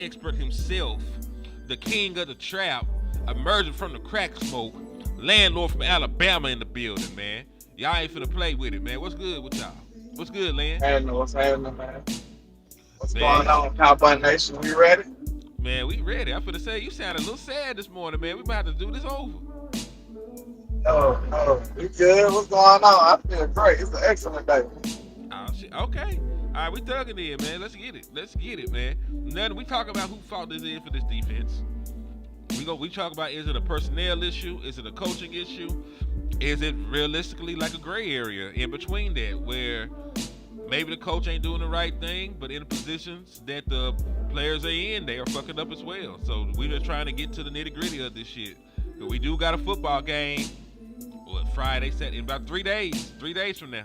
expert himself, the king of the trap, emerging from the crack smoke, landlord from Alabama in the building, man. Y'all ain't finna play with it, man. What's good with y'all? What's good, Land? And what's happening, man? What's going Man, on, Cowboy Nation? We ready? man, we ready. I'm finna say you sounded a little sad this morning, man. We might have to do this over. No, we good. What's going on? I feel great. It's an excellent day. Oh shit. Okay. All right, we thugging in, man. Let's get it. Let's get it, man. Nothing. We talk about who fault this is for this defense. We talk about, is it a personnel issue? Is it a coaching issue? Is it realistically like a gray area in between that where maybe the coach ain't doing the right thing, but in the positions that the players are in, they are fucking up as well. So we're just trying to get to the nitty gritty of this shit. But we do got a football game. Friday set in about 3 days. 3 days from now.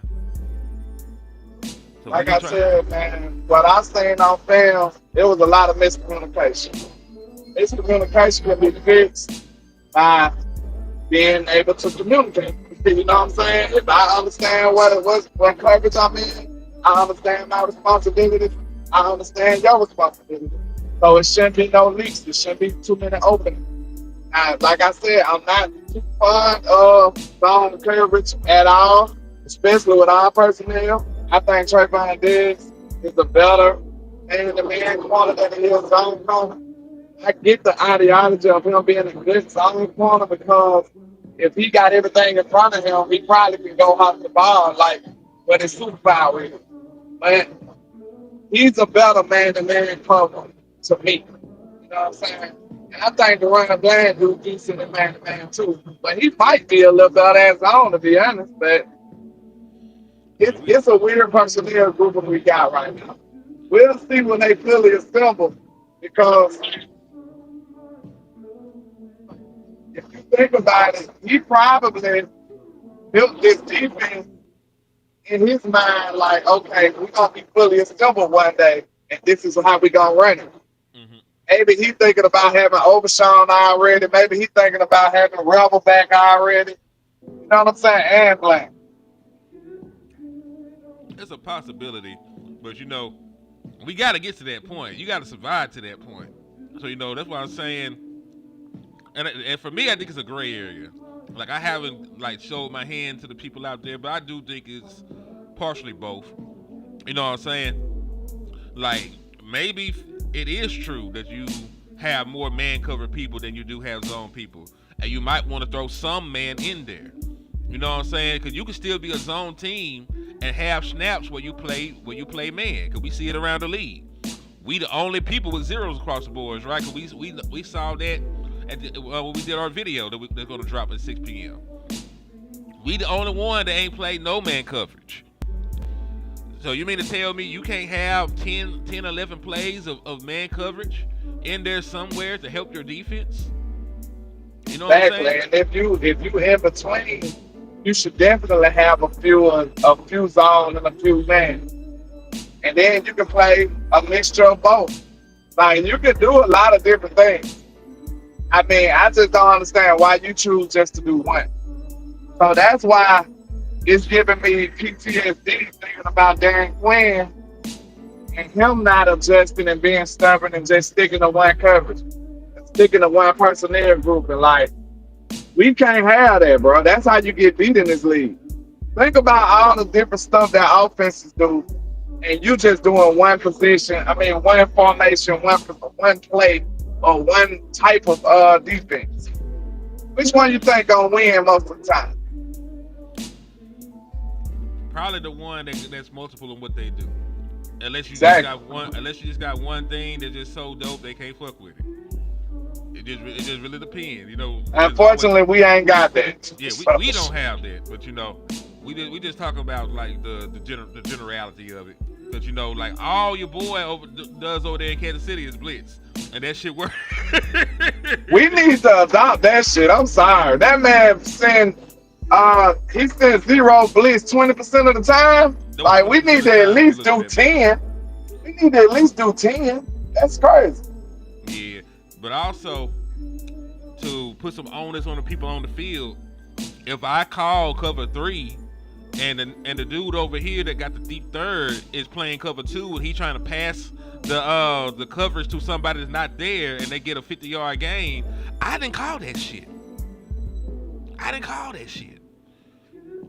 So Like I said, man, what I seen on film, it was a lot of miscommunication. Miscommunication can be fixed by being able to communicate. You know what I'm saying? If I understand what it was, what coverage I'm in, I understand my responsibilities. I understand your responsibility. So it shouldn't be no leaks. There shouldn't be too many openings. Like I said, I'm not too fond of zone coverage at all, especially with our personnel. I think Trayvon Diggs is a better man-to-man corner than he is zone corner. I get the ideology of him being a good zone corner because if he got everything in front of him, he probably can go off the ball like when it's super power is. But he's a better man-to-man cover to me. You know what I'm saying? And I think the running Bland do decent in man-to-man too. But he might be a little better as on, to be honest. But it's a weird personnel group that we got right now. We'll see when they fully assemble because if you think about it, he probably built this defense in his mind like, okay, we're going to be fully assembled one day, and this is how we're going to run it. Mm-hmm. Maybe he's thinking about having Overshawn already. Maybe he's thinking about having Rebel back already. You know what I'm saying? And Black. It's a possibility, but we got to get to that point. You got to survive to that point. So that's why I'm saying, and for me, I think it's a gray area. Like I haven't showed my hand to the people out there, but I do think it's partially both. You know what I'm saying? Like maybe it is true that you have more man covered people than you do have zone people, and you might want to throw some man in there. You know what I'm saying? Because you can still be a zone team and have snaps where you play man. Because we see it around the league. We the only people with zeros across the boards, right? Because we saw that when we did our video that's going to drop at 6 p.m. We the only one that ain't played no man coverage. So you mean to tell me you can't have 10 11 plays of man coverage in there somewhere to help your defense? You know what I'm Exactly. saying? And if you in between, you should definitely have a few zone and a few man. And then you can play a mixture of both. Like you can do a lot of different things. I mean, I just don't understand why you choose just to do one. So that's why it's giving me PTSD thinking about Dan Quinn and him not adjusting and being stubborn and just sticking to one coverage, sticking to one personnel group. And like, we can't have that, bro. That's how you get beat in this league. Think about all the different stuff that offenses do, and you just doing one position. I mean, one formation, one play, or one type of defense. Which one you think gonna win most of the time? Probably the one that's multiple in what they do. Unless you Exactly. just got one thing that's just so dope they can't fuck with it. It just really depends, Unfortunately, we ain't got that. Yeah, we don't have that, but we just talk about like the generality of it, because like all your boy does over there in Kansas City is blitz, and that shit works. We need to adopt that shit. I'm sorry, that man he sends zero blitz 20% of the time. Like we need to at least do 10. We need to at least do 10. That's crazy. Yeah, but also to put some onus on the people on the field. If I call cover 3 and the dude over here that got the deep third is playing cover 2 and he trying to pass the coverage to somebody that's not there and they get a 50-yard gain. I didn't call that shit. I didn't call that shit.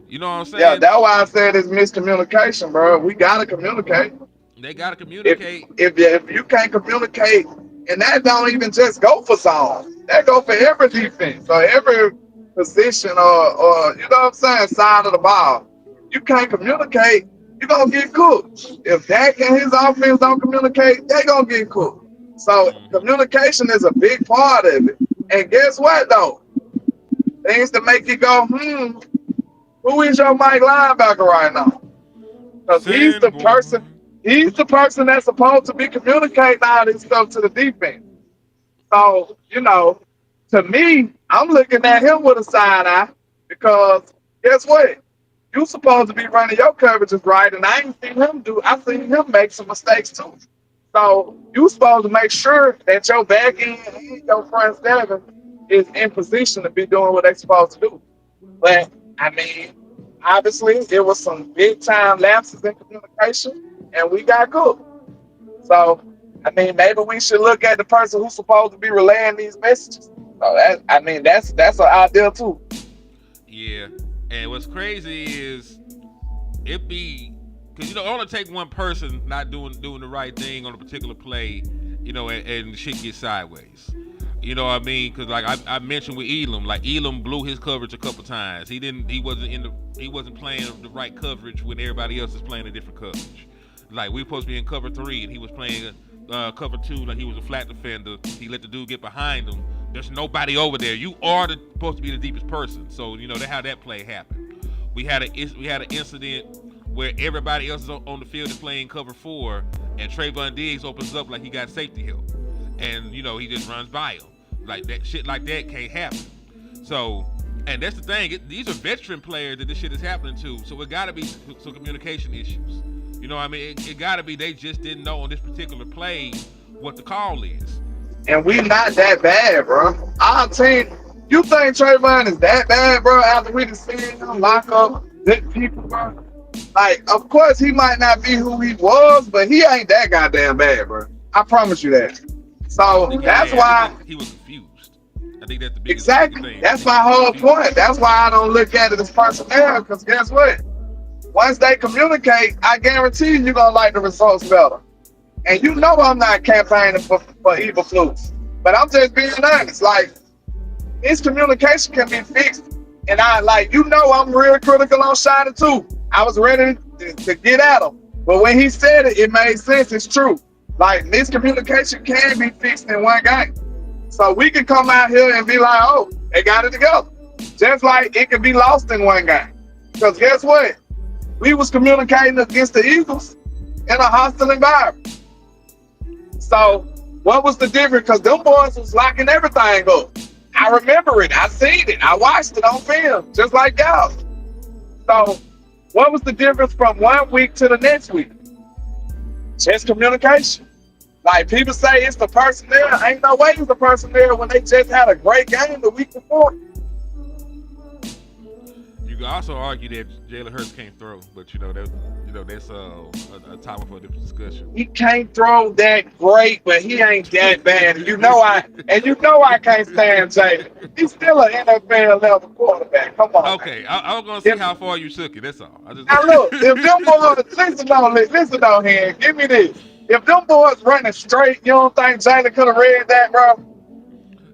You know what I'm Yeah, saying? that's why I said it's miscommunication, bro. We gotta communicate. They gotta If communicate. if you can't communicate, and that don't even just go for zone, that go for every defense or every position or you know what I'm saying, side of the ball. You can't communicate, you're gonna get cooked. If Dak and his offense don't communicate, they gonna get cooked. So Hmm. communication is a big part of it. And guess what though? Things to make you go, who is your Mike linebacker right now? Because Sanborn. he's the person that's supposed to be communicating all this stuff to the defense. So, to me, I'm looking at him with a side eye because guess what? You supposed to be running your coverages right, and I ain't seen him I seen him make some mistakes too. So you supposed to make sure that your back end and your front seven is in position to be doing what they supposed to do. But I mean, obviously there was some big time lapses in communication, and we got good. So I mean, maybe we should look at the person who's supposed to be relaying these messages. So that's an idea too. Yeah. And what's crazy is it be because it only take one person not doing the right thing on a particular play, and shit gets sideways. You know what I mean? Because like I mentioned with Elam, like Elam blew his coverage a couple times. He wasn't playing the right coverage when everybody else is playing a different coverage. Like we were supposed to be in cover 3 and he was playing cover 2 like he was a flat defender. He let the dude get behind him. There's nobody over there. You are supposed to be the deepest person. So that's how that play happened. We had an incident where everybody else is on the field is playing cover 4, and Trayvon Diggs opens up like he got safety help, and he just runs by him. Like that shit like that can't happen. So, and that's the thing. These are veteran players that this shit is happening to. So it got to be some communication issues. You know what I mean? It got to be they just didn't know on this particular play what the call is. And we not that bad, bro. Our team, you think Trayvon is that bad, bro? After we just seen him lock up good people, bro. Like, of course he might not be who he was, but he ain't that goddamn bad, bro. I promise you that. I don't So think he that's bad. I why, think he was confused. I think that's the biggest exactly. thing. I That's think my he was whole confused. point. That's why I don't look at it as personnel. Because guess what? Once they communicate, I guarantee you're gonna like the results better. And you know I'm not campaigning for evil flukes. But I'm just being honest. Like, miscommunication can be fixed. And I'm real critical on Shiner too. I was ready to get at him. But when he said it, it made sense. It's true. Like, miscommunication can be fixed in one game. So we can come out here and be like, oh, they got it together. Just like it can be lost in one game. Because guess what? We was communicating against the Eagles in a hostile environment. So what was the difference? Because them boys was locking everything up. I remember it. I seen it. I watched it on film, just like y'all. So what was the difference from one week to the next week? Just communication. Like people say it's the personnel. Ain't no way it's the personnel when they just had a great game the week before. You can also argue that Jalen Hurts can't throw, but that's a topic for a different discussion. He can't throw that great, but he ain't that bad. You know I can't stand Jalen. He's still an NFL level quarterback. Come on, man. Okay, I was gonna see If how far you took it. That's all. I Now look, if them boys listen on here, give me this. If them boys running straight, you don't think Jalen could have read that, bro?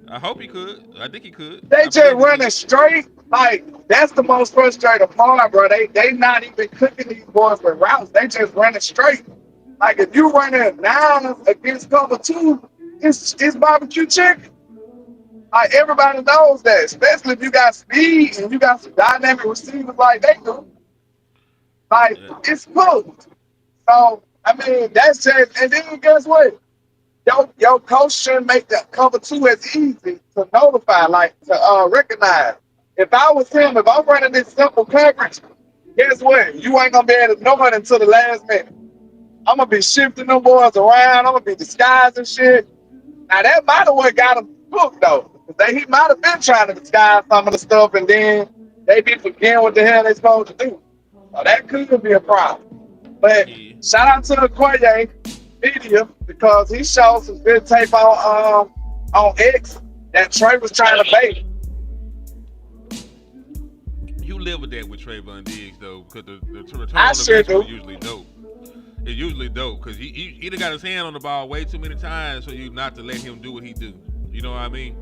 I hope he could. I think he could. They I just believe he running could. straight. Like, that's the most frustrating part, bro. They not even cooking these boys with routes. They just running straight. Like if you running 9 against cover 2, it's barbecue chicken. Like everybody knows that, especially if you got speed and you got some dynamic receivers like they do. Like Yeah. it's cooked. So I mean that's just, and then guess what? Your coach shouldn't make the cover 2 as easy to notify, like to recognize. If I was him, if I'm running this simple coverage, guess what? You ain't gonna be able to know it until the last minute. I'm gonna be shifting them boys around. I'm gonna be disguising shit. Now that might have what got him booked though. He might have been trying to disguise some of the stuff, and then they be forgetting what the hell they supposed to do. So that could be a problem. But Yeah. shout out to the Okoye. media because he showed some good tape on X that Trey was trying to bait. You live with that with Trayvon Diggs though, because the return I on sure investment do. is usually dope. It's usually dope because he done got his hand on the ball way too many times for you not to let him do what he do. You know what I mean?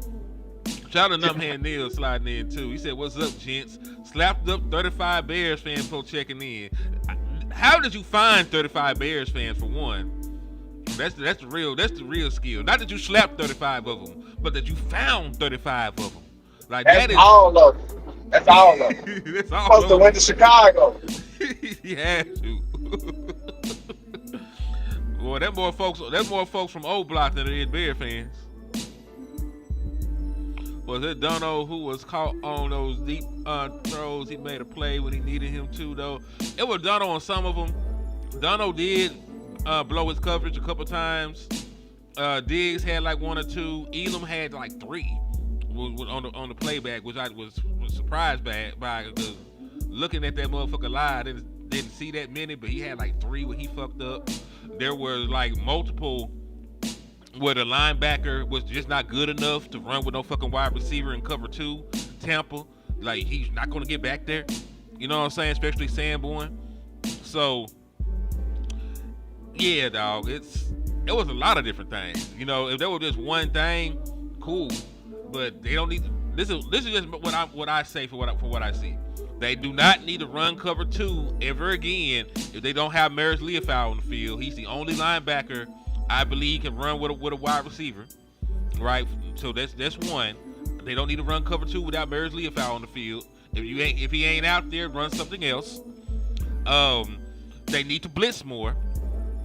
Shout out to Numbhand Neil sliding in too. He said, "What's up, gents? Slapped up 35 Bears fans for checking in. How did you find 35 Bears fans for one? That's the real skill. Not that you slapped 35 of them, but that you found 35 of them. Like That's that is all of them. That's all of them. that's all Supposed to over. win to Chicago. He had to. Boy, that's more folks from Old Block than there is Bear fans. Was it Dono who was caught on those deep throws? He made a play when he needed him to, though. It was Dono on some of them. Dono did blow his coverage a couple times. Diggs had like one or two. Elam had like three on the playback, which I was surprised by because looking at that motherfucker live, I didn't see that many, but he had like three where he fucked up. There were like multiple where the linebacker was just not good enough to run with no fucking wide receiver in cover two. Tampa, like he's not gonna get back there. You know what I'm saying? Especially Sanborn. So yeah, dog. It was a lot of different things. You know, if there was just one thing, cool. But they don't need. This is just what I say for what I see. They do not need to run cover two ever again if they don't have Maris Leofau on the field. He's the only linebacker I believe can run with a wide receiver, right? So that's one. They don't need to run cover two without Maris Leofau on the field. If he ain't out there, run something else. They need to blitz more.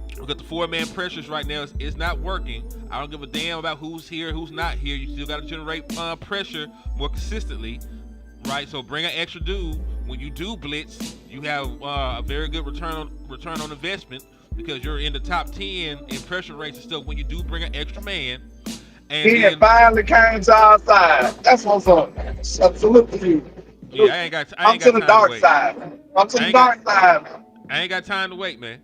Because the four-man pressures right now is not working. I don't give a damn about who's here, who's not here. You still got to generate pressure more consistently, right? So bring an extra dude. When you do blitz, you have a very good return on investment because you're in the top 10 in pressure rates and stuff when you do bring an extra man. And He had finally came to our side. That's what's up. Salute to you. Yeah, I ain't got I'm time to the dark wait. side. I'm to the dark side. I ain't got time to wait, man.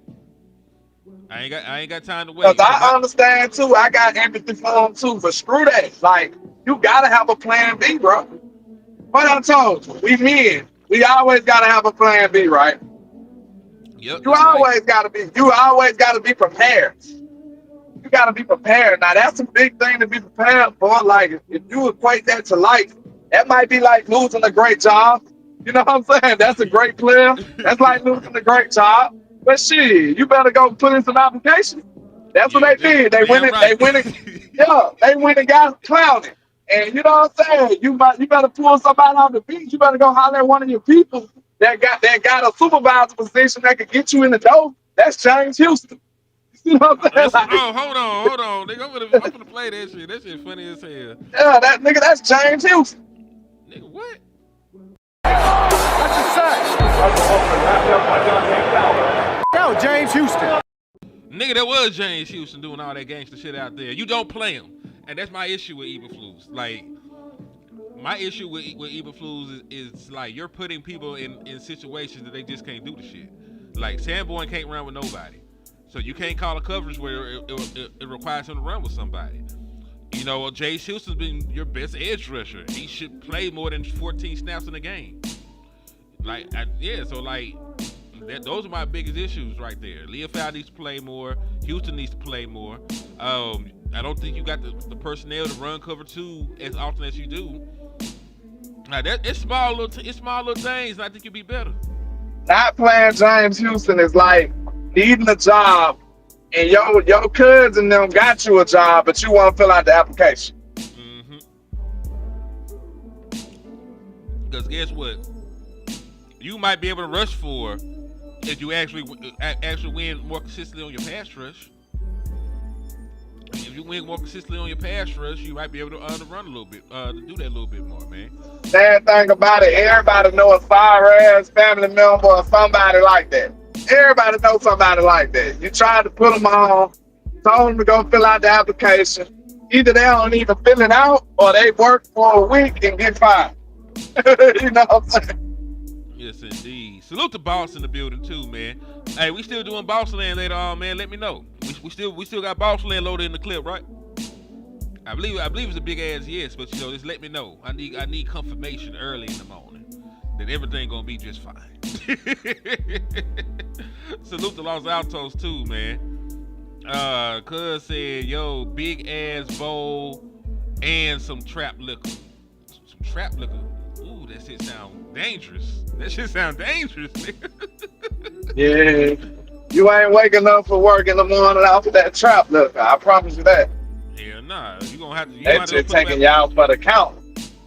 I ain't got time to wait. Because I understand too. I got empathy for him too. But screw that. Like, you gotta have a plan B, bro. What I told you, we men. We always gotta have a plan B, right? Yep. You always gotta be prepared. You gotta be prepared. Now that's a big thing to be prepared for. Like if you equate that to life, that might be like losing a great job. You know what I'm saying? That's a great player. That's like losing a great job. But shit, you better go put in some applications. That's what they did. They went and got clouded. And you know what I'm saying? You better pull somebody on the beach. You better go holler at one of your people that got a supervisor position that could get you in the door. That's James Houston. You know what I'm saying? Hold on. Nigga, I'm gonna play that shit. That shit funny as hell. Yeah, that's James Houston. Nigga, what? That's a sack. Yo, James Houston. Nigga, that was James Houston doing all that gangster shit out there. You don't play him. And that's my issue with Eberflus. Like, my issue with Eberflus is like you're putting people in situations that they just can't do the shit. Like, Sanborn can't run with nobody. So you can't call a coverage where it requires him to run with somebody. You know, Jay Houston's been your best edge rusher. He should play more than 14 snaps in a game. Those are my biggest issues right there. Leofau needs to play more. Houston needs to play more. I don't think you got the personnel to run cover two as often as you do. Now it's small little things, and I think you'd be better. Not playing James Houston is like needing a job, and your kids and them got you a job, but you want to fill out the application. Mm-hmm. Because guess what? You might be able to rush for if you actually win more consistently on your pass rush. If you win more consistently on your pass rush, you might be able to run a little bit, to do that a little bit more, man. Sad thing about it, everybody know a fire-ass family member or somebody like that. Everybody knows somebody like that. You tried to put them on, told them to go fill out the application. Either they don't even fill it out or they work for a week and get fired. You know what I'm saying? Yes, indeed. Salute to Boss in the building too, man. Hey, we still doing Boss Land later on, man. Let me know. We still got Boss Land loaded in the clip, right? I believe it's a big ass yes, but just let me know. I need confirmation early in the morning that everything gonna be just fine. Salute to Los Altos too, man. Cuz said, yo, big ass bowl and some trap liquor. Some trap liquor. Ooh, that shit sound dangerous. Yeah. You ain't waking up for work in the morning off of that trap liquor. I promise you that. Hell nah. You gonna have to. That's just taking y'all for the count.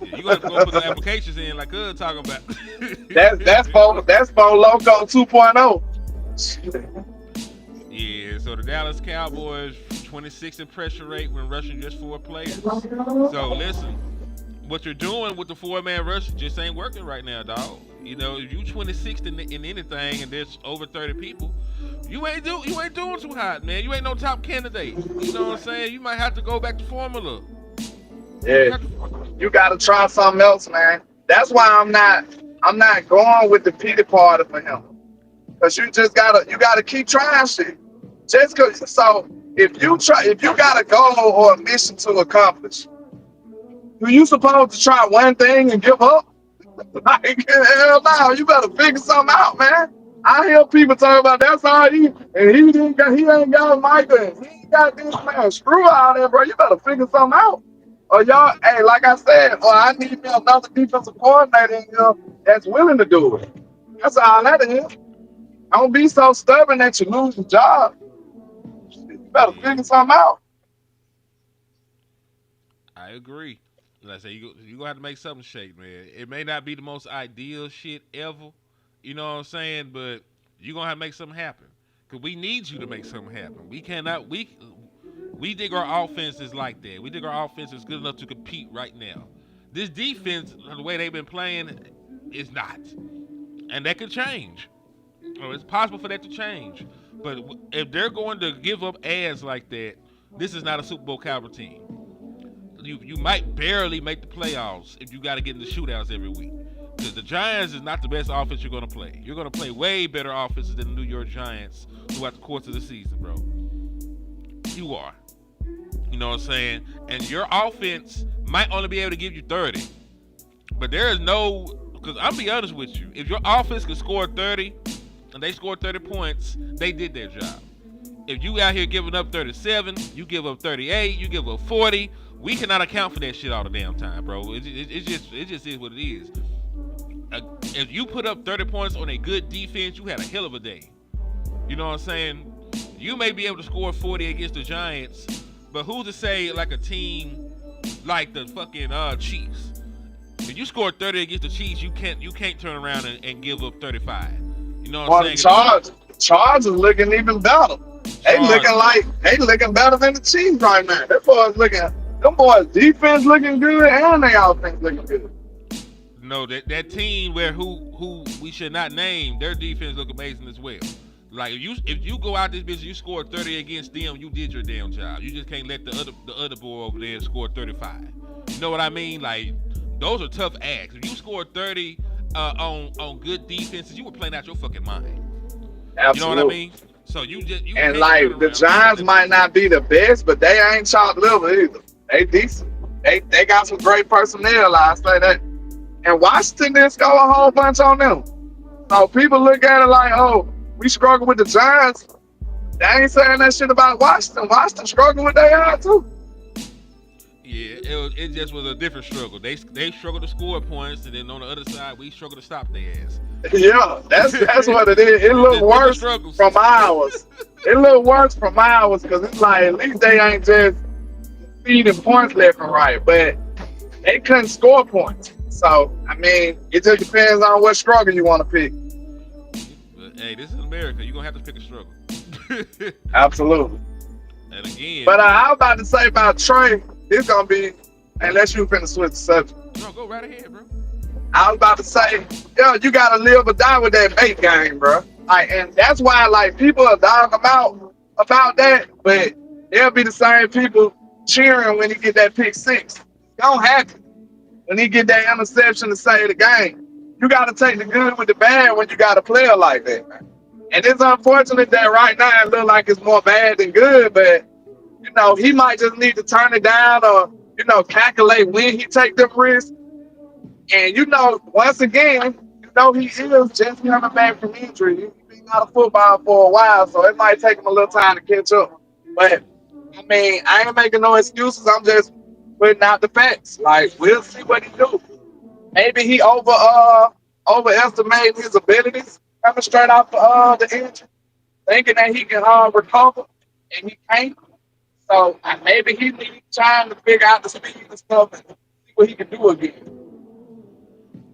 Yeah, you gonna have to go put the applications in like Cuz talking about. that's for Loco 2.0. Yeah, so the Dallas Cowboys 26th in pressure rate when rushing just 4 players. So listen, what you're doing with the 4-man rush just ain't working right now, dog. You know, if you 26th in anything and there's over 30 people, you ain't doing too hot, man. You ain't no top candidate. You know what I'm saying? You might have to go back to formula. Yeah, you gotta try something else, man. That's why I'm not going with the pity party for him. Cause you gotta keep trying shit. So if you got a goal or a mission to accomplish, are you supposed to try one thing and give up? Like, hell no, you better figure something out, man. I hear people talking about that's all he ain't got Micah, he ain't got this, man. Screw all that, bro. You better figure something out. Or y'all, hey, like I said, I need me another defensive coordinator in here that's willing to do it. That's all that is. Don't be so stubborn that you lose your job. You better figure something out. I agree. Like I say, you gonna have to make something shake, man. It may not be the most ideal shit ever, you know what I'm saying, but you gonna have to make something happen. Cause we need you to make something happen. We cannot. We think our offense is like that. We think our offense is good enough to compete right now. This defense, the way they've been playing, is not, and that could change. It's possible for that to change. But if they're going to give up ads like that, this is not a Super Bowl caliber team. You might barely make the playoffs if you got to get in the shootouts every week. Because the Giants is not the best offense you're going to play. You're going to play way better offenses than the New York Giants throughout the course of the season, bro. You are. You know what I'm saying? And your offense might only be able to give you 30. But there is no, because I'll be honest with you, if your offense can score 30 and they scored 30 points, they did their job. If you out here giving up 37, you give up 38, you give up 40, we cannot account for that shit all the damn time, bro. It just is what it is. If you put up 30 points on a good defense, you had a hell of a day. You know what I'm saying? You may be able to score 40 against the Giants, but who's to say like a team like the fucking Chiefs? If you score 30 against the Chiefs, you can't turn around and give up 35. You know what I'm saying? Chargers looking even better. They looking better than the Chiefs right now. Them boys defense looking good and their offense looking good. No, that team where who we should not name, their defense look amazing as well. Like if you go out this bitch, you score 30 against them, you did your damn job. You just can't let the other boy over there score 35. You know what I mean? Like those are tough acts. If you score 30 on good defenses, you were playing out your fucking mind. Absolutely. You know what I mean? So you and like the Giants might not be the best, but they ain't chopped liver either. They decent. They got some great personnel. I say that. And Washington didn't score a whole bunch on them. So people look at it like, oh, we struggle with the Giants. They ain't saying that shit about Washington. Washington struggled with their eye too. Yeah, it just was a different struggle. They struggled to score points, and then on the other side, we struggled to stop their ass. Yeah, that's what it is. It looked worse from ours. It looked worse from ours because it's like at least they ain't just feeding points left and right, but they couldn't score points. So I mean, it just depends on what struggle you want to pick. But, hey, this is America. You're gonna have to pick a struggle. Absolutely. And again, but I was about to say about Trey, it's gonna be unless you finna switch the subject. No, go right ahead, bro. I was about to say, you gotta live or die with that bait game, bro. Like, and that's why, like, people are dogging him out about that, but they'll be the same people cheering when he get that pick six. Don't happen when he get that interception to save the game. you got to take the good with the bad when you got a player like that, man. And it's unfortunate that right now it look like it's more bad than good, but he might just need to turn it down or calculate when he take them risks. And once again, he is just coming back from injury. He's been out of football for a while, so it might take him a little time to catch up. But I mean, I ain't making no excuses. I'm just putting out the facts. Like, we'll see what he do. Maybe he overestimating his abilities coming straight off the injury, thinking that he can recover, and he can't. So maybe he needs time to figure out the speed and stuff and see what he can do again.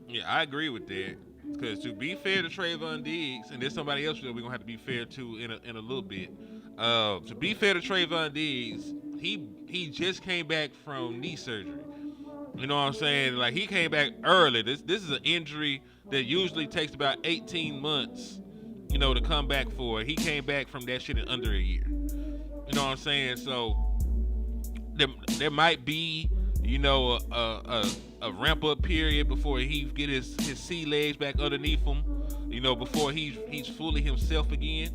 Yeah, I agree with that. Because to be fair to Trayvon Diggs, and there's somebody else that we're gonna have to be fair to in a little bit. To be fair to Trayvon Diggs, he just came back from knee surgery. You know what I'm saying? Like, he came back early. This is an injury that usually takes about 18 months, to come back for. He came back from that shit in under a year. You know what I'm saying? So there might be, a ramp up period before he get his sea legs back underneath him. Before he's fully himself again.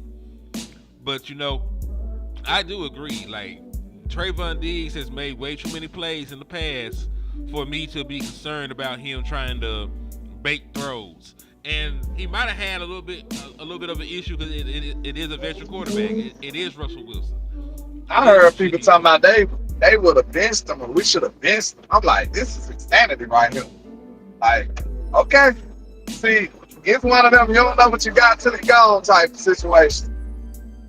But I do agree. Like, Trayvon Diggs has made way too many plays in the past for me to be concerned about him trying to bake throws. And he might have had a little bit of an issue because it is a veteran quarterback. It is Russell Wilson. I heard people talking about they would have benched him, or we should have benched him. I'm like, this is insanity right here. Like, okay, see, it's one of them, you don't know what you got till it's gone type of situation.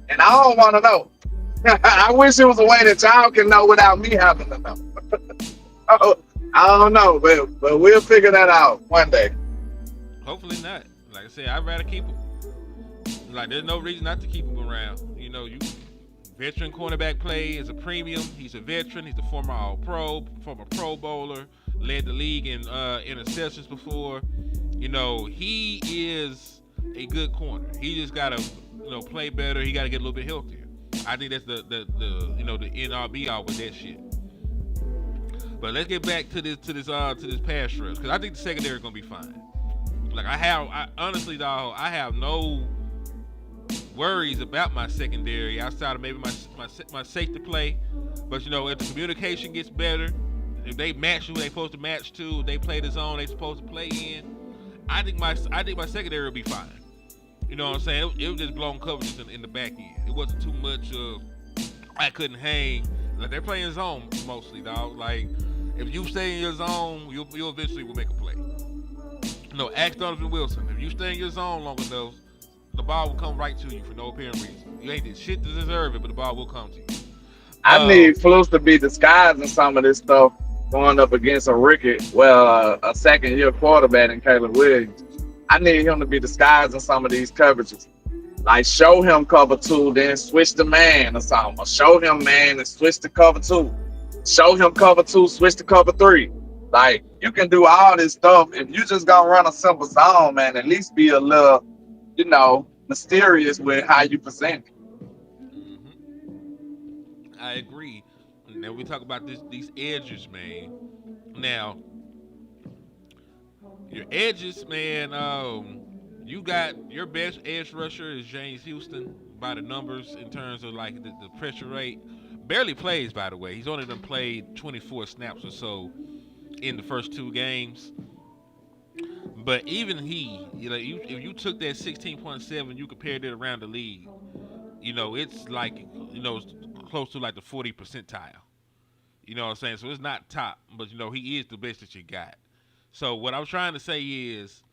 And I don't want to know. I wish it was a way that y'all can know without me having to know. I don't know, but we'll figure that out one day. Hopefully not. Like I said, I'd rather keep him. Like, there's no reason not to keep him around. You veteran cornerback play is a premium. He's a veteran. He's a former All-Pro, former Pro Bowler, led the league in interceptions before. He is a good corner. He just gotta play better. He gotta get a little bit healthier. I think that's the NRB all with that shit. But let's get back to this pass rush, because I think the secondary is gonna be fine. Like, I honestly, dog, I have no worries about my secondary outside of maybe my safety play. But if the communication gets better, if they match who they supposed to match to, if they play the zone they supposed to play in, I think my secondary will be fine. You know what I'm saying? It was just blown coverages in the back end. It wasn't too much of I couldn't hang. Like, they're playing zone mostly, dog. Like, if you stay in your zone, you'll eventually will make a play. Ask Donovan Wilson. If you stay in your zone long enough, the ball will come right to you for no apparent reason. You ain't did shit to deserve it, but the ball will come to you. I need Flus to be disguising some of this stuff going up against a second-year quarterback in Caleb Williams. I need him to be disguising some of these coverages. Like, show him cover 2, then switch the man or something. Or show him man and switch to cover 2. Show him cover 2, switch to cover 3. Like, you can do all this stuff. If you just gonna run a simple zone, man, at least be a little, mysterious with how you present it. Mm-hmm. I agree. Now we talk about these edges, man. Now, your edges, man. You got your best edge rusher is James Houston by the numbers in terms of like the pressure rate. Barely plays, by the way. He's only done played 24 snaps or so in the first 2 games. But even if you took that 16.7, you compared it around the league, it's like, close to like the 40 percentile. You know what I'm saying? So it's not top, but he is the best that you got. So what I'm trying to say is,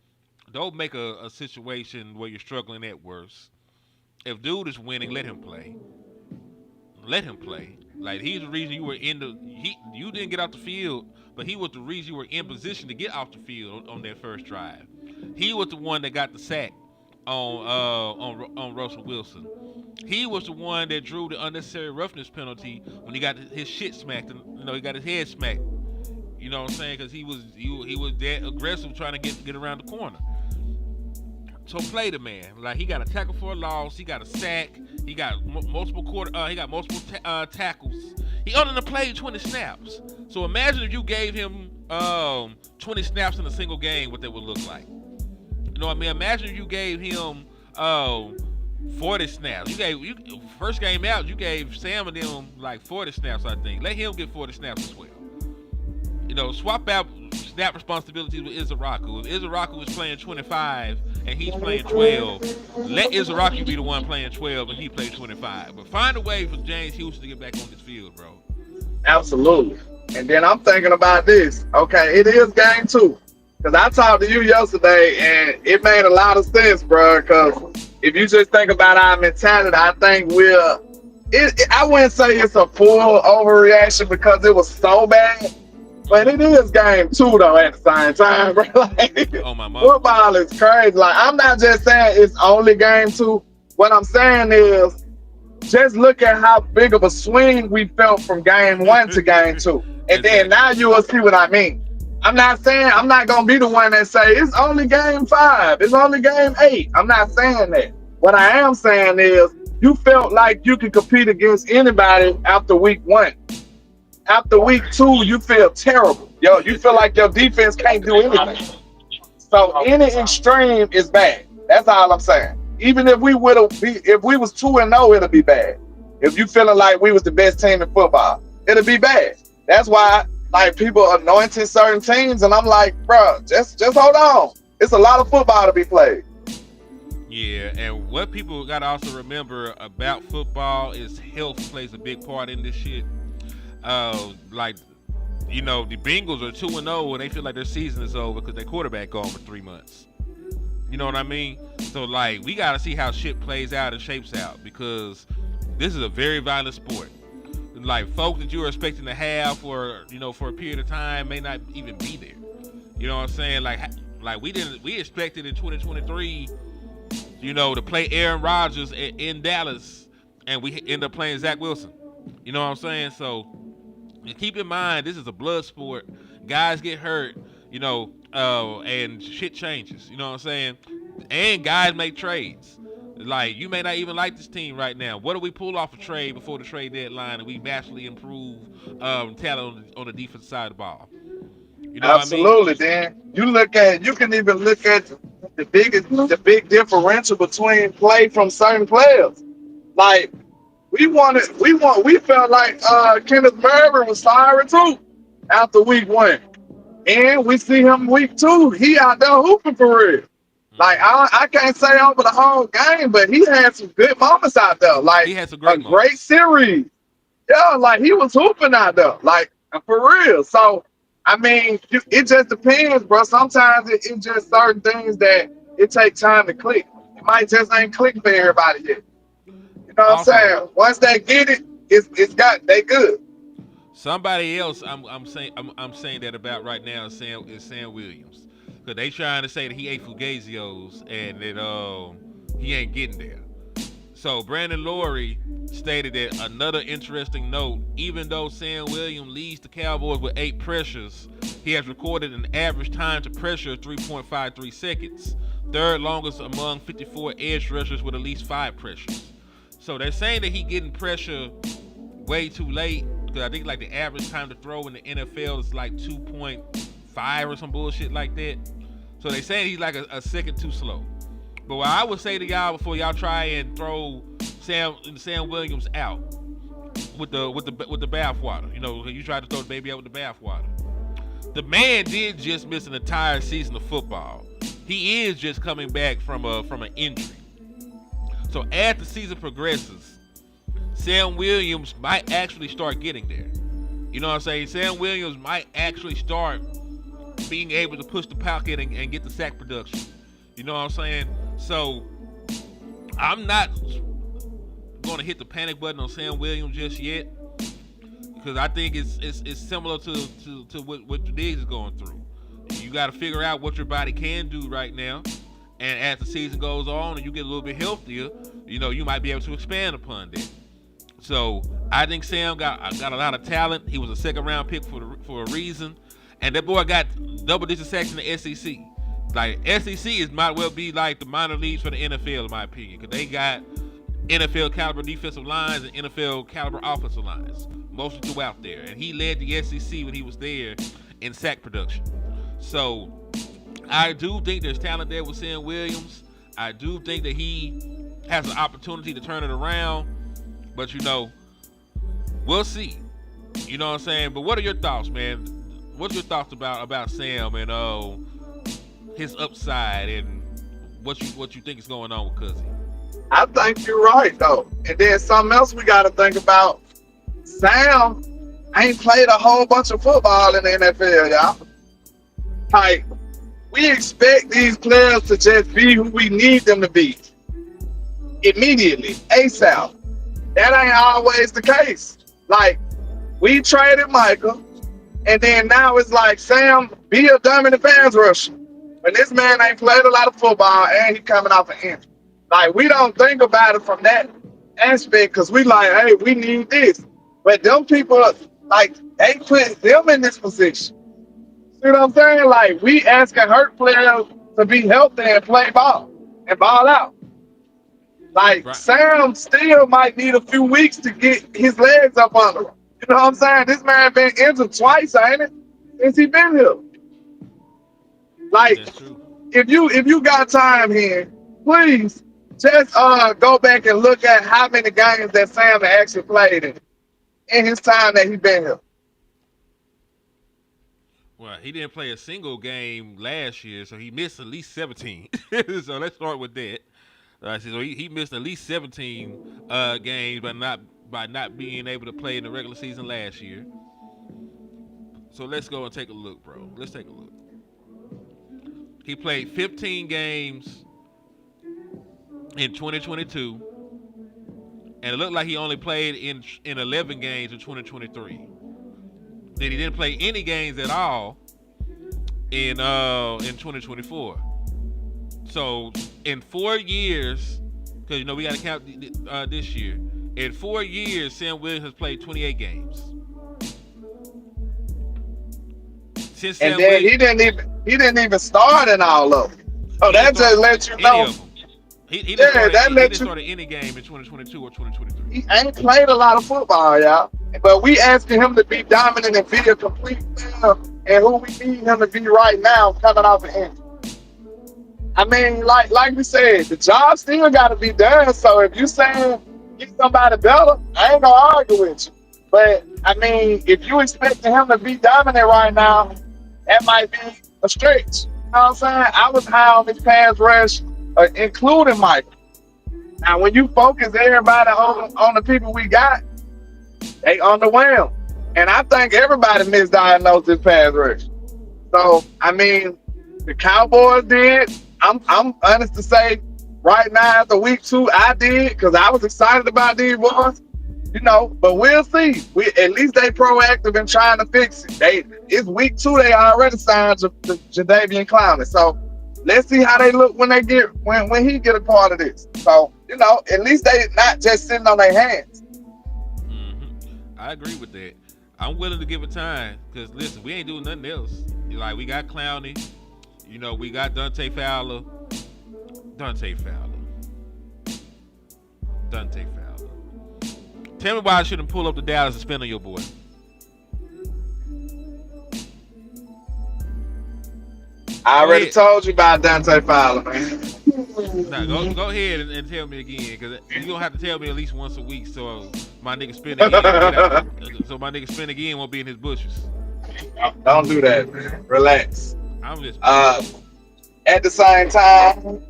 don't make a situation where you're struggling at worst. If dude is winning, let him play. Let him play. Like, he's the reason you were you didn't get off the field, but he was the reason you were in position to get off the field on that first drive. He was the one that got the sack on Russell Wilson. He was the one that drew the unnecessary roughness penalty when he got his shit smacked. And, he got his head smacked. You know what I'm saying? Because he was that aggressive trying to get around the corner. So play the man. Like, he got a tackle for a loss. He got a sack. He got multiple tackles. He only played 20 snaps. So imagine if you gave him 20 snaps in a single game, what that would look like. You know what I mean? Imagine if you gave him 40 snaps. You first game out, you gave Sam and them like 40 snaps, I think. Let him get 40 snaps as well. You know, swap out snap responsibilities with Izaraku. If Izaraku is playing 25 and he's playing 12, let Izaraku be the one playing 12 and he plays 25. But find a way for James Houston to get back on this field, bro. Absolutely. And then I'm thinking about this. Okay, it is game 2. Because I talked to you yesterday, and it made a lot of sense, bro. Because if you just think about our mentality, I think I wouldn't say it's a full overreaction because it was so bad. But it is game 2, though, at the same time, bro. Like, oh, my mom. Football is crazy. Like, I'm not just saying it's only game 2. What I'm saying is, just look at how big of a swing we felt from game 1 to game 2. And then now you will see what I mean. I'm not going to be the one that say it's only game 5. It's only game 8. I'm not saying that. What I am saying is you felt like you could compete against anybody after week 1. After week 2, you feel terrible. You feel like your defense can't do anything. So any extreme is bad. That's all I'm saying. Even if we was 2-0, it'll be bad. If you feeling like we was the best team in football, it'll be bad. That's why like people anointing certain teams, and I'm like, bro, just hold on. It's a lot of football to be played. Yeah, and what people gotta also remember about football is health plays a big part in this shit. Like, you know, the Bengals are 2-0 and they feel like their season is over because their quarterback gone for 3 months. You know what I mean? So like, we gotta see how shit plays out and shapes out because this is a very violent sport. Like, folks that you were expecting to have for a period of time may not even be there. You know what I'm saying? Like we expected in 2023, to play Aaron Rodgers in Dallas, and we end up playing Zach Wilson. You know what I'm saying? So keep in mind, this is a blood sport. Guys get hurt, and shit changes. You know what I'm saying? And guys make trades. Like, you may not even like this team right now. What do we pull off a trade before the trade deadline and we vastly improve talent on the defensive side of the ball? You know Absolutely, what I mean? Dan. You can even look at the big differential between play from certain players. Like, we felt like Kenneth Murray was firing too after week 1. And we see him week 2. He out there hooping for real. Like, I can't say over the whole game, but he had some good moments out there. Like, he had some great series. Yeah, like, he was hooping out there. Like, for real. So, I mean, it just depends, bro. Sometimes it's just certain things that it takes time to click. It might just ain't click for everybody yet. You know what I'm saying? Once they get it, they good. Somebody else I'm saying that about right now is Sam Williams. Because they trying to say that he ate Fugazios and that he ain't getting there. So Brandon Laurie stated that another interesting note, even though Sam Williams leads the Cowboys with 8 pressures, he has recorded an average time to pressure of 3.53 seconds, third longest among 54 edge rushers with at least 5 pressures. So they're saying that he getting pressure way too late, because I think like the average time to throw in the NFL is like 2.5 or some bullshit like that. So they saying he's like a second too slow. But what I would say to y'all before y'all try and throw Sam Williams out with the bathwater, you tried to throw the baby out with the bathwater. The man did just miss an entire season of football. He is just coming back from an injury. So as the season progresses, Sam Williams might actually start getting there. You know what I'm saying? Sam Williams might actually start being able to push the pocket and get the sack production. You know what I'm saying? So I'm not going to hit the panic button on Sam Williams just yet, because I think it's similar to what Diggs is going through. You got to figure out what your body can do right now, and as the season goes on and you get a little bit healthier, you might be able to expand upon that. So I think Sam got a lot of talent. He was a second-round pick for a reason, and that boy got double-digit sacks in the SEC. Like, SEC might well be like the minor leagues for the NFL, in my opinion, because they got NFL caliber defensive lines and NFL caliber offensive lines mostly throughout there. And he led the SEC when he was there in sack production. So I do think there's talent there with Sam Williams. I do think that he has an opportunity to turn it around. But we'll see. You know what I'm saying? But what are your thoughts, man? What's your thoughts about Sam and his upside and what you think is going on with Cousy? I think you're right though. And then something else we got to think about. Sam ain't played a whole bunch of football in the NFL, y'all. Like, we expect these players to just be who we need them to be immediately, ASAP. That ain't always the case. Like, we traded Michael, and then now it's like, Sam, be a dominant pass rusher. When this man ain't played a lot of football and he coming off an injury. Like, we don't think about it from that aspect because we like, hey, we need this. But them people, like, they put them in this position. See what I'm saying? Like, we asking hurt players to be healthy and play ball and ball out. Like, Right. Sam still might need a few weeks to get his legs up under him. You know what I'm saying? This man been injured twice, ain't it? Since he been here. Like, That's true. if you got time here, please just go back and look at how many games that Sam actually played in his time that he been here. Well, he didn't play a single game last year, so he missed at least 17. So let's start with that. So he missed at least 17 games, by not being able to play in the regular season last year. So let's go and take a look, bro. Let's take a look. He played 15 games in 2022, and it looked like he only played in 11 games in 2023. Then he didn't play any games at all in 2024. So in 4 years, because we got to count this year. In 4 years, Sam Williams has played 28 games. Since And Sam then Williams, he didn't even start in all of them. So that just lets you know he didn't start any game in 2022 or 2023. he ain't played a lot of football, y'all. But we asking him to be dominant and be a complete player and who we need him to be right now coming off an injury. I mean, like we said, the job still got to be done. So if you saying get somebody better, I ain't gonna argue with you. But I mean, if you expecting him to be dominant right now, that might be a stretch. You know what I'm saying? I was high on this pass rush, including Michael. Now, when you focus everybody on the people we got, they underwhelmed. And I think everybody misdiagnosed this pass rush. So, I mean, the Cowboys did. I'm honest to say, right now after week 2, I did because I was excited about these boys. But we'll see. At least they proactive in trying to fix it. It's week 2. They already signed Jadeveon Clowney. So let's see how they look when he get a part of this. So at least they not just sitting on their hands. Mm-hmm. I agree with that. I'm willing to give it time because listen, we ain't doing nothing else. Like we got Clowney, we got Dante Fowler. Tell me why I shouldn't pull up the Dallas and spin on your boy. I already told you about Dante Fowler, man. Nah, go ahead and tell me again, because you're going to have to tell me at least once a week so my nigga spin again. So my nigga spin again won't be in his bushes. Don't do that, man. Relax. I'm just... At the same time,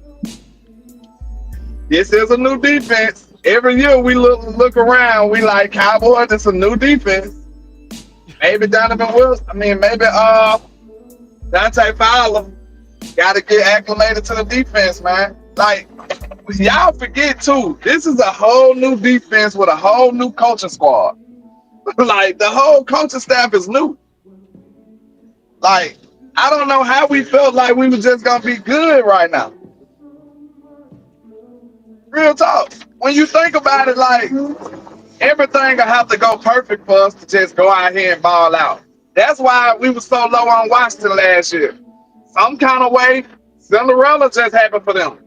this is a new defense. Every year we look around, we like Cowboys, it's a new defense. Maybe Donovan Wilson, maybe Dante Fowler got to get acclimated to the defense, man. Like, y'all forget too, this is a whole new defense with a whole new coaching squad. Like, the whole coaching staff is new. Like, I don't know how we felt like we were just going to be good right now. Real talk. When you think about it, like, everything will have to go perfect for us to just go out here and ball out. That's why we were so low on Washington last year. Some kind of way, Cinderella just happened for them.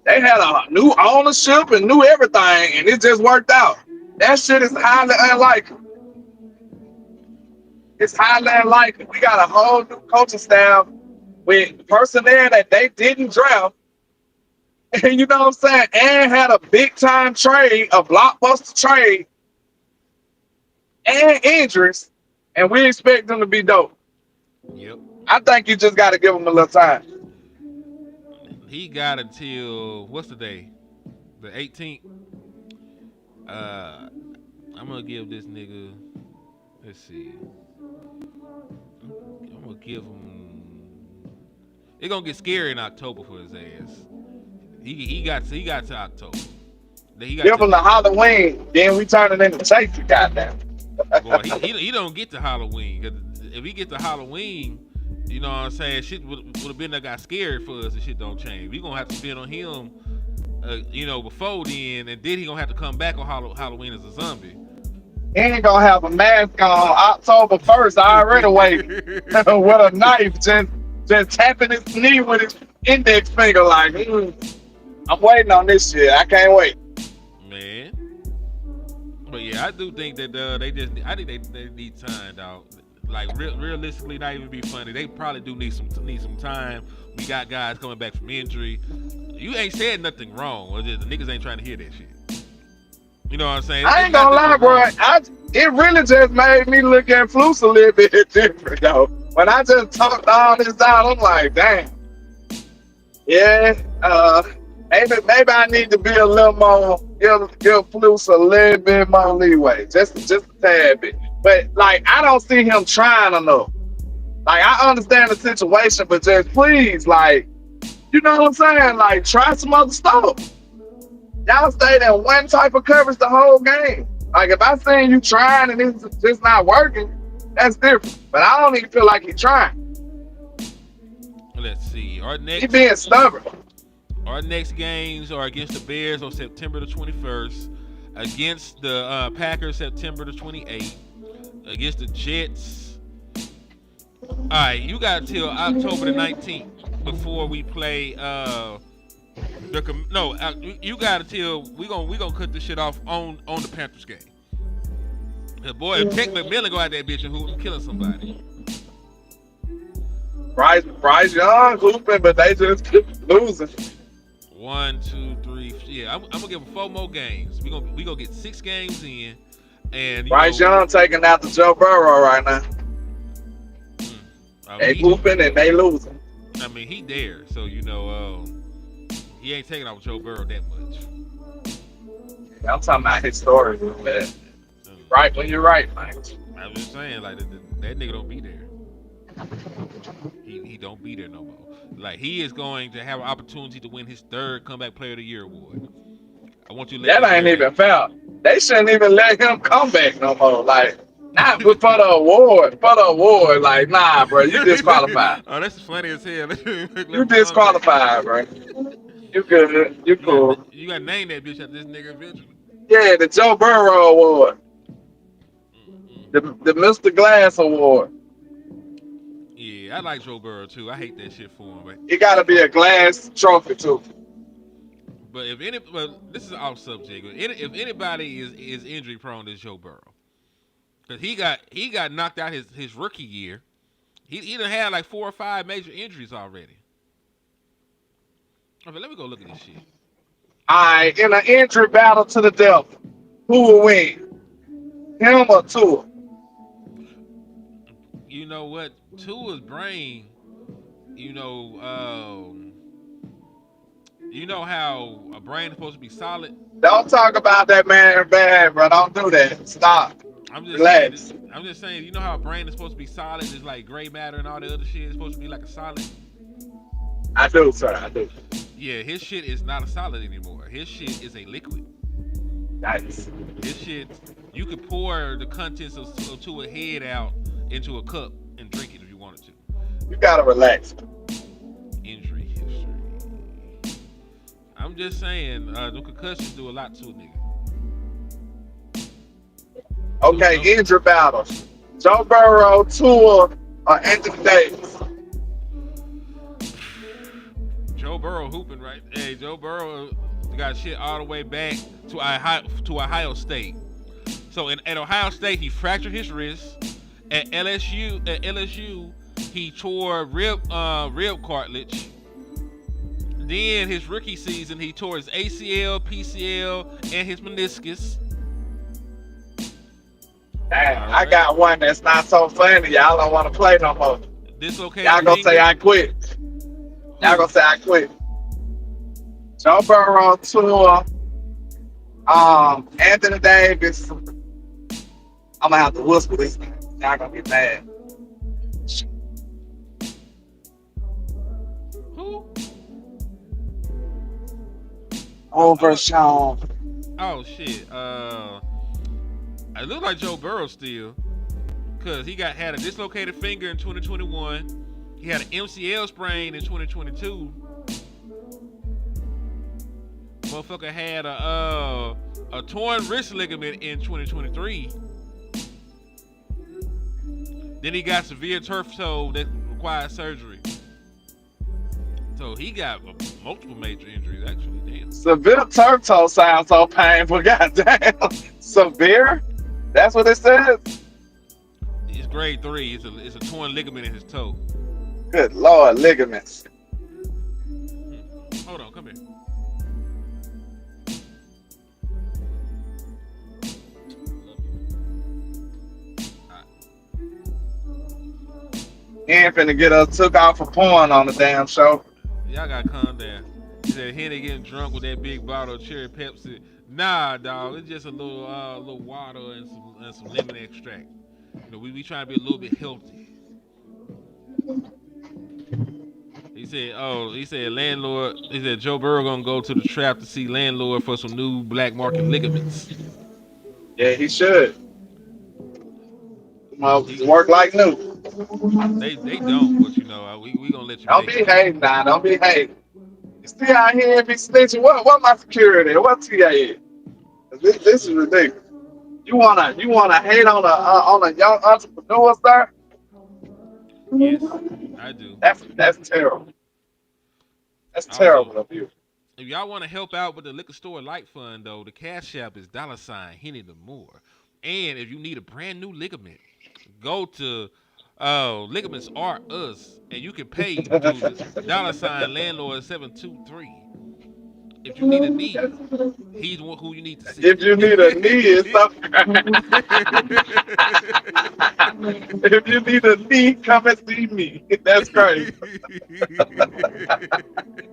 They had a new ownership and new everything, and it just worked out. That shit is highly unlikely. It's highly unlikely. We got a whole new coaching staff with personnel that they didn't draft, and you know what I'm saying, and had a big time trade, a blockbuster trade, and injuries, and we expect them to be dope. Yep. I think you just got to give them a little time. He got until what's the day? The 18th. I'm gonna give this nigga. Let's see. I'm gonna give him. It's gonna get scary in October for his ass. He got to October. Then he got Give to, them the Halloween, then we turn it into safety. Goddamn. boy, he don't get to Halloween. 'Cause if he get to Halloween, you know what I'm saying, shit would have been that got scared for us and shit don't change. We gonna have to spend on him, before then, and then he gonna have to come back on Halloween as a zombie. He ain't gonna have a mask on October 1st. I already wait with a knife, just tapping his knee with his index finger, like, I'm waiting on this shit. I can't wait. Man. But yeah, I do think that I think they need time, dog. Like realistically, not even be funny. They probably do need some time. We got guys coming back from injury. You ain't said nothing wrong. Or just, the niggas ain't trying to hear that shit. You know what I'm saying? I ain't gonna lie, bro. It really just made me look at Flus a little bit different, though. When I just talked all this out, I'm like, damn. Yeah, maybe I need to be a little more, give Flus a little bit more leeway, just a tad bit. But like, I don't see him trying enough. Like, I understand the situation, but just please, like, you know what I'm saying? Like, try some other stuff. Y'all stayed in one type of coverage the whole game. Like, if I seen you trying and it's just not working, that's different. But I don't even feel like he's trying. Let's see. He being stubborn. Our next games are against the Bears on September the 21st, against the Packers September the 28th, against the Jets. All right, you got till October the 19th before we play. You got until we gonna cut this shit off on the Panthers game. The boy, if Tech McMillan go out that bitch and killing somebody. Bryce Young hooping, but they just keep losing. 1, 2, 3. Yeah, I'm gonna give them 4 more games. We gonna get 6 games in, and Bryce Young taking out the Joe Burrow right now. They hooping and they losing. I mean, he there, so he ain't taking out Joe Burrow that much. I'm talking about his story, man. Right when you're right, man. I'm just saying, like that nigga don't be there. He don't be there no more. Like, he is going to have an opportunity to win his 3rd Comeback Player of the Year award. I want you to let that ain't even fair. They shouldn't even let him come back no more. Like, not for the award. For the award, like, nah, bro, you disqualified. Oh, that's funny as hell. You disqualified, bro. You good. You cool. You got to name that bitch after this nigga eventually. Yeah, the Joe Burrow Award. The Mr. Glass Award. Yeah, I like Joe Burrow too. I hate that shit for him. But it gotta be a glass trophy too. But this is off subject. If anybody is injury prone, it's Joe Burrow, because he got knocked out his rookie year. He done had like 4 or 5 major injuries already. Okay, let me go look at this shit. All right, in an injury battle to the death, who will win? Him or Tua? You know what? Tua's brain, you know how a brain is supposed to be solid? Don't talk about that man bad, bro. Don't do that. Stop. Relax. I'm just saying, you know how a brain is supposed to be solid? It's like gray matter and all the other shit. It's supposed to be like a solid. I do, sir. I do. Yeah, his shit is not a solid anymore. His shit is a liquid. Nice. His shit, you could pour the contents of Tua's head out into a cup and drink it if you wanted to. You gotta relax. Injury history. I'm just saying, the concussions do a lot to a nigga. Okay, injury battles. Joe Burrow, Tua, or Anthony Davis? Joe Burrow hooping, right? Hey, Joe Burrow got shit all the way back to Ohio State. So at Ohio State, he fractured his wrist. At LSU, he tore rib cartilage. Then his rookie season, he tore his ACL, PCL, and his meniscus. Dang, right. I got one that's not so funny. Y'all don't want to play no more. Dislocated Y'all gonna say I quit. Y'all gonna say I quit. Joe Burrow tour. Anthony Davis. I'm gonna have to whisper this thing. Y'all gonna get mad. Who? Over Sean. Oh shit. It looks like Joe Burrow still, cause he had a dislocated finger in 2021. He had an MCL sprain in 2022. Motherfucker had a torn wrist ligament in 2023. Then he got severe turf toe that required surgery. So he got multiple major injuries, actually. Damn. Severe turf toe sounds so painful. Goddamn. Severe? That's what it says? It's grade 3. It's a torn ligament in his toe. Good Lord, ligaments. Hold on, come here. He ain't finna get us took out for porn on the damn show. Y'all gotta calm down. He said Henny getting drunk with that big bottle of cherry Pepsi. Nah, dog, it's just a little water and some lemon extract. You know, we trying to be a little bit healthy. He said LandLord. He said Joe Burrow gonna go to the trap to see LandLord for some new black market ligaments. Yeah, he should. Work like new. They don't, but you know, we gonna let you. Don't be hating now. Don't be hating. You still out here and be snitching. What my security? What TA is? This is ridiculous. You wanna hate on a young entrepreneur, sir? Yes, I do. That's terrible. That's terrible of you. If y'all want to help out with the liquor store light fund, though, the cash app is $Henny the More. And if you need a brand new ligament, go to Ligaments Are Us, and you can pay to $LandLord 723. If you need a knee, he's who you need to see. If you need a knee, it's something. If you need a knee, come and see me. That's crazy.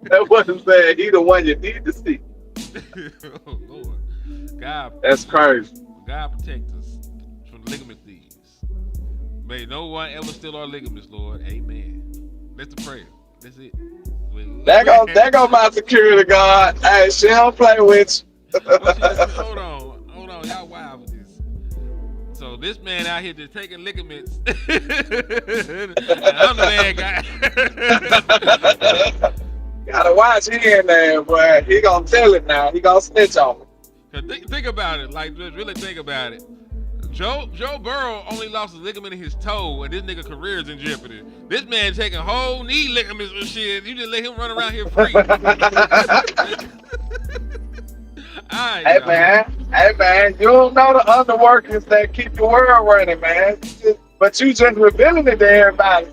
That wasn't saying he the one you need to see. Oh Lord, God. That's crazy. God protect us from ligament thieves. May no one ever steal our ligaments, Lord. Amen. That's the prayer. That's it. There go my security guard. Hey, she don't play with you. Hold on, y'all wild with this. So this man out here just taking ligaments. And I'm the bad guy. Gotta watch he in there, boy. He gonna tell it now. He gonna snitch on me. Think about it. Like, just really think about it. Joe Burrow only lost a ligament in his toe, and this nigga career is in jeopardy. This man taking whole knee ligaments and shit. You just let him run around here free. Right, hey man, you don't know the underworkings that keep the world running, man. But you just revealing it to everybody.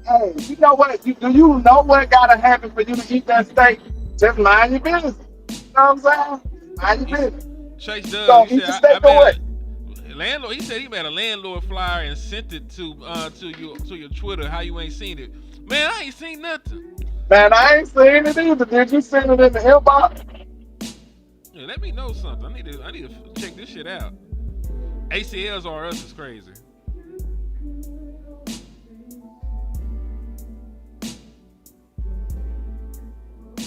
Hey, you know what? Do you know what gotta happen for you to eat that steak? Just mind your business. You know what I'm saying? Mind your business. Chase Doug, so he said, LandLord. He said he made a LandLord flyer and sent it to your Twitter. How you ain't seen it? Man, I ain't seen nothing. Man, I ain't seen it either. Did you send it in the inbox? Yeah, let me know something. I need to check this shit out. ACLs Are Us is crazy.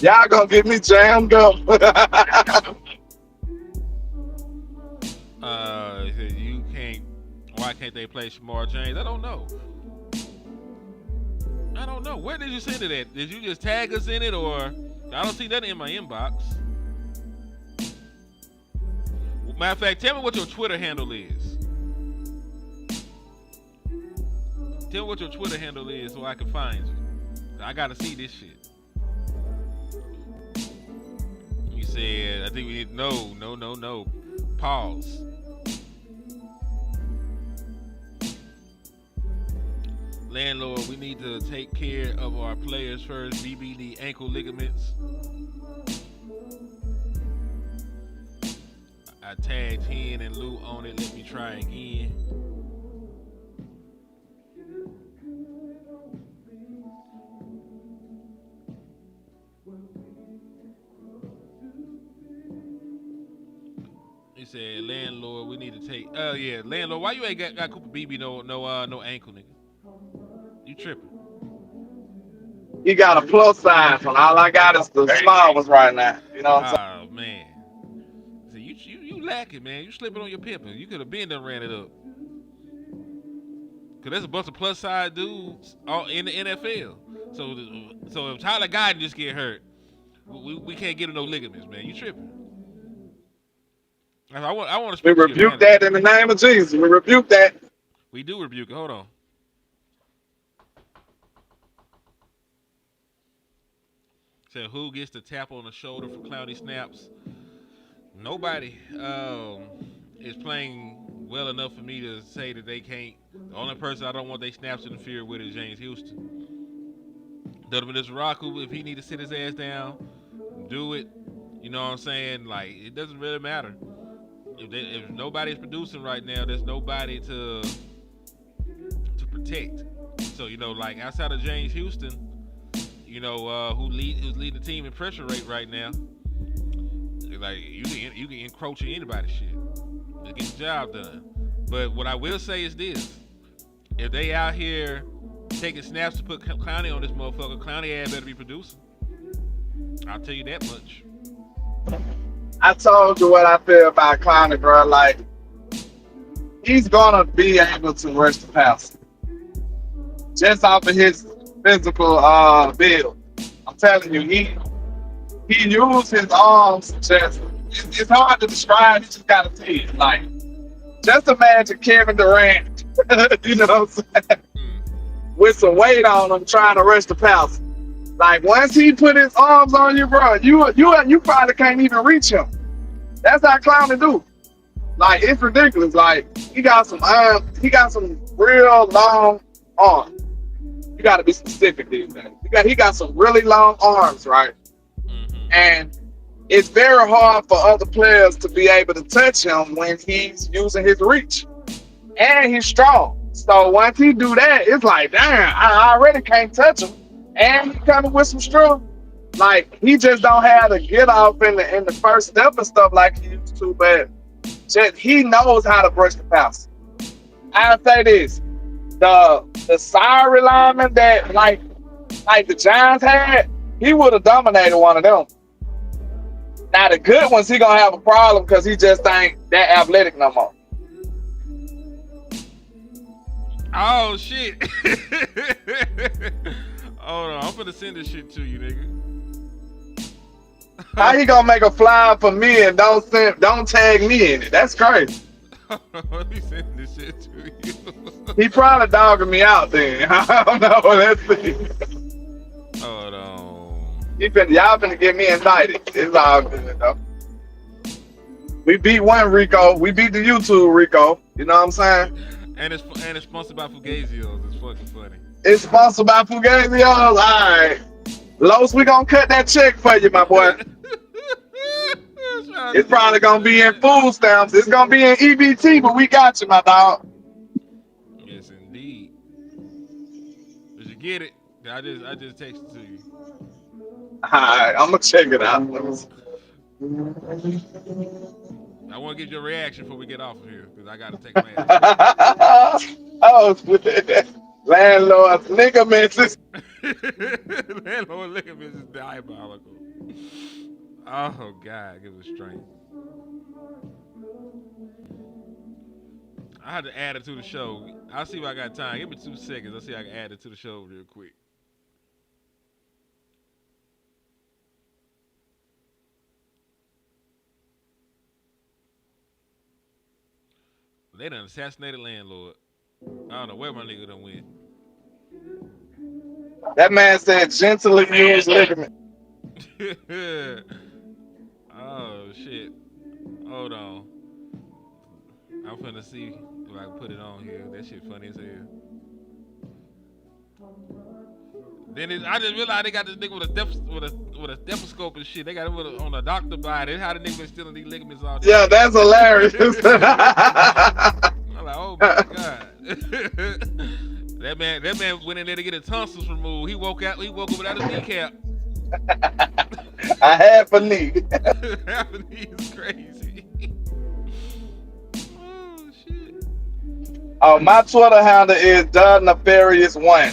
Y'all gonna get me jammed up. You can't. Why can't they play Shamar James? I don't know. Where did you send it at? Did you just tag us in it, or I don't see that in my inbox? Matter of fact, tell me what your Twitter handle is. Tell me what your Twitter handle is so I can find you. I gotta see this shit. You said, I think we need no. Pause. Landlord, we need to take care of our players first. BBD ankle ligaments. I tagged Hen and Lou on it. Let me try again. He said, Landlord, we need to take. Oh yeah, Landlord, why you ain't got Cooper BB no ankle, nigga? You tripping? He got a plus size one. All I got is the small ones right now. You know what I'm saying? Oh man. See, you lacking, man. You slipping on your pimping. You could have been done ran it up. Cause there's a bunch of plus size dudes all in the NFL. So if Tyler Guyton just get hurt, we can't get him no ligaments, man. You tripping? I want to We speak to your rebuke manager. that in the name of Jesus. We rebuke that. We do rebuke it. Hold on. Said who gets the tap on the shoulder for cloudy snaps? Nobody is playing well enough for me to say that they can't. The only person I don't want they snaps interfered with is James Houston. Donovan Disarray, if he need to sit his ass down, do it. You know what I'm saying? Like, it doesn't really matter. If nobody's producing right now, there's nobody to protect. So, you know, like outside of James Houston, you know, who's leading the team in pressure rate right now. Like you can encroach in anybody's shit to get the job done. But what I will say is this: if they out here taking snaps to put Clowney on this motherfucker, Clowney ass better be producing. I'll tell you that much. I told you what I feel about Clowney, bro. Like, he's gonna be able to rush the pass just off of his physical build. I'm telling you, he used his arms. It's hard to describe. You just gotta see it. Like, just imagine Kevin Durant. You know what I'm saying? With some weight on him, trying to rush the pass. Like, once he put his arms on you, bro, you probably can't even reach him. That's how Clowney do. Like, it's ridiculous. Like, he got some real long arms. You got to be specific these days. He got some really long arms, right? Mm-hmm. And it's very hard for other players to be able to touch him when he's using his reach. And he's strong. So once he do that, it's like, damn, I already can't touch him. And he coming with some strength. Like, he just don't have to get off in the first step and stuff like he used to, but just he knows how to brush the pass. I'll say this. The sorry lineman that like the Giants had, he would have dominated one of them. Now the good ones, he gonna have a problem because he just ain't that athletic no more. Oh shit! Hold on, I'm finna send this shit to you, nigga. How he gonna make a flyer for me and don't tag me in it? That's crazy. Let me send this shit to you. He probably dogging me out then. I don't know. Let's see. Hold on. Y'all finna get me indicted. It's all good though. We beat one Rico. We beat the YouTube Rico. You know what I'm saying? And it's sponsored by Fugazios. It's fucking funny. It's sponsored by Fugazios. All right. Los, we gonna cut that check for you, my boy. It's probably gonna be in food stamps. It's gonna be in EBT, but we got you, my dog. Yes, indeed. Did you get it? I just texted to you. Alright, I'm gonna check it out. I want to get your reaction before we get off of here because I gotta take my ass. Oh, landlord ligaments. Landlord ligaments is diabolical. Oh God, give it strength. I had to add it to the show. I'll see if I got time. Give me 2 seconds. I'll see if I can add it to the show real quick. They done assassinated landlord. I don't know where my nigga done went. That man said gently used ligament. Oh shit. Hold on. I'm finna see if I can put it on here. That shit funny as hell. I just realized they got this nigga with a stethoscope and shit. They got him on a doctor body. How the nigga been stealing these ligaments all day? Yeah, that's hilarious. I'm like, oh my god. That man went in there to get his tonsils removed. He woke up without his kneecap. I had for knee. Half a knee is crazy. Oh shit. Oh, my Twitter handle is The Nefarious One.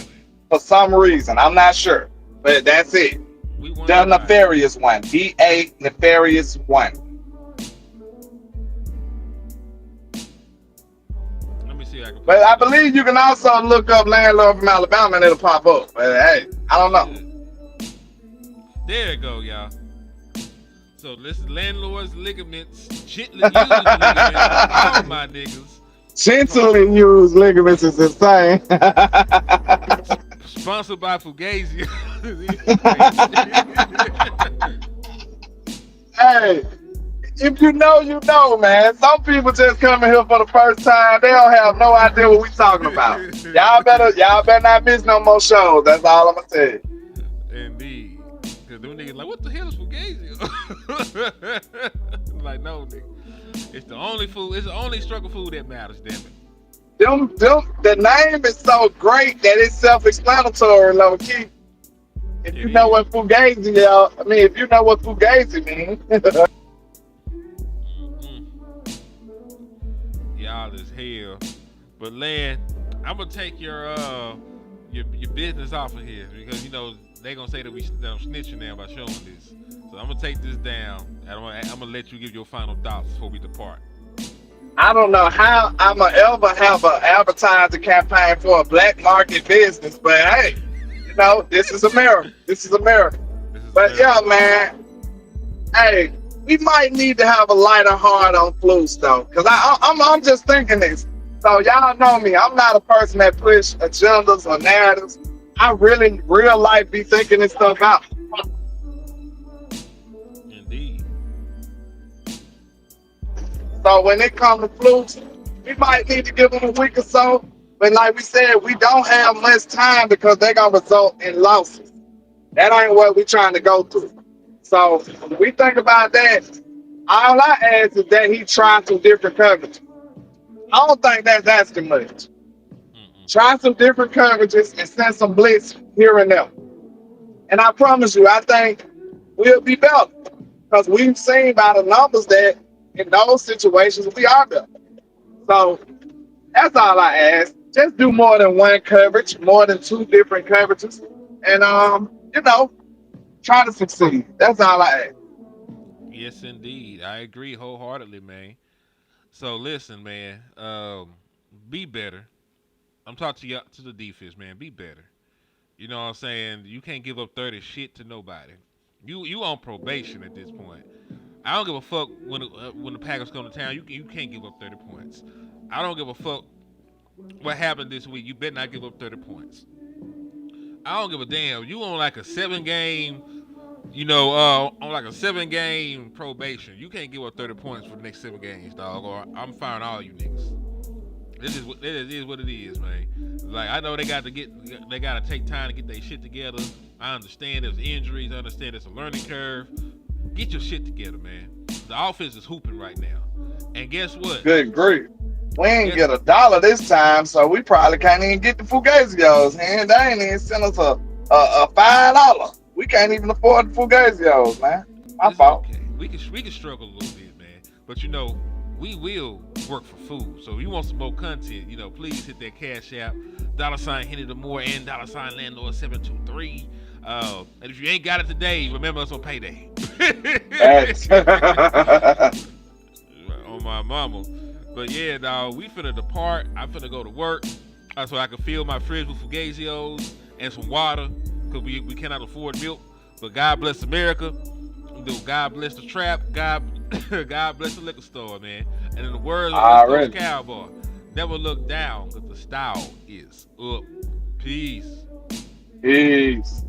For some reason, I'm not sure, but that's it. The Nefarious One. DA Nefarious One. Let me see if I can. But I believe you can also look up LandLord from Alabama and it'll pop up. But hey, I don't know. There you go, y'all. So this is LandLord's ligaments, gently used ligaments, all my niggas. Gently used ligaments is insane. Sponsored by Fugazi. Hey, if you know, you know, man. Some people just coming here for the first time. They don't have no idea what we talking about. Y'all better not miss no more shows. That's all I'm gonna tell you. Indeed. Cause them niggas like, what the hell is Fugazi? Like, no, nigga. It's the only food. It's the only struggle food that matters. Damn it. The name is so great that it's self-explanatory, low key. If you know what Fugazi, y'all, I mean, if you know what Fugazi means. Y'all is hell. But Land, I'm gonna take your business off of here because you know they gonna say that I'm snitching now by showing this. So I'm gonna take this down and I'm gonna let you give your final thoughts before we depart. I don't know how I'm gonna ever have an advertising campaign for a black market business, but hey, you know, this is America. But yeah, man, hey, we might need to have a lighter heart on flus though, cause I'm just thinking this. So y'all know me, I'm not a person that push agendas or narratives. I really, real life, be thinking this stuff out. Indeed. So when it comes to flus, we might need to give them a week or so. But like we said, we don't have much time because they're going to result in losses. That ain't what we're trying to go through. So when we think about that, all I ask is that he try some different coverages. I don't think that's asking much. Try some different coverages and send some blitz here and there. And I promise you, I think we'll be better. Because we've seen by the numbers that in those situations, we are better. So that's all I ask. Just do more than one coverage, more than two different coverages. And, you know, try to succeed. That's all I ask. Yes, indeed. I agree wholeheartedly, man. So listen, man, be better. I'm talking to the defense, man. Be better. You know what I'm saying? You can't give up 30 shit to nobody. You on probation at this point. I don't give a fuck when the Packers come to town. You can't give up 30 points. I don't give a fuck what happened this week. You better not give up 30 points. I don't give a damn. You on like a 7-game, on like a 7-game probation. You can't give up 30 points for the next 7 games, dog. Or I'm firing all you niggas. It is what it is, man. Like I know they got to take time to get their shit together. I understand there's injuries. I understand there's a learning curve. Get your shit together, man. The offense is hooping right now. And guess what? Good grief. We ain't get $1 this time, so we probably can't even get the Fugazios. And they ain't even sent us a $5. We can't even afford the Fugazios, man. My fault. Okay. We can struggle a little bit, man. But we will work for food. So if you want some more content, please hit that Cash App, $Henny the More and $LandLord 723. And if you ain't got it today, remember us on payday. On my mama. But yeah, dog, we finna depart. I'm finna go to work so I can fill my fridge with Fugazios and some water because we cannot afford milk. But God bless America. God bless the trap. God bless the liquor store, man. And in the words of Dallas Cowboys, never look down because the style is up. Peace. Peace.